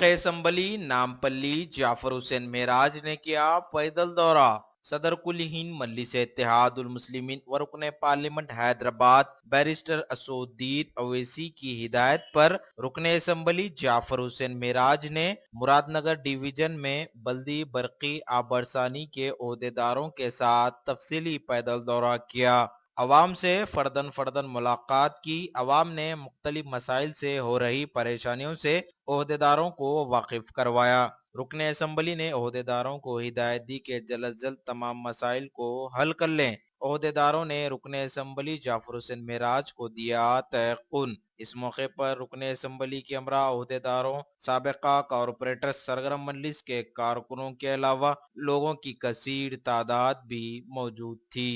रुखे संबली, नामपल्ली, जाफर हुसैन मेराज ने किया पैदल दौरा। सदर कुल हिंद मजलिस इत्तेहादुल मुस्लिमीन व रुकने पार्लियामेंट हैदराबाद बैरिस्टर असदुद्दीन अवैसी की हिदायत पर रुकने असम्बली जाफर हुसैन मेराज ने मुरादनगर डिवीजन में बल्दी बरकी आबरसानी के ओहदेदारों के साथ तफसीली पैदल दौरा किया। अवाम से फर्दन फर्दन मुलाकात की। अवाम ने मुख्तलिफ मसाइल से हो रही परेशानियों से ओहदेदारों को वाकिफ करवाया। रुकने असम्बली ने ओहदेदारों को हिदायत दी कि जल्द अज जल्द तमाम मसाइल को हल कर लें। ओहदेदारों ने रुकने असम्बली जाफर हुसैन मेराज को दिया तयक़ुन। इस मौके पर रुकने असम्बली के हमरा ओहदेदारों, साबिका कॉरपोरेटर, सरगर्म मजलिस के कारकुनों के अलावा लोगों की कसीर तादाद भी मौजूद थी।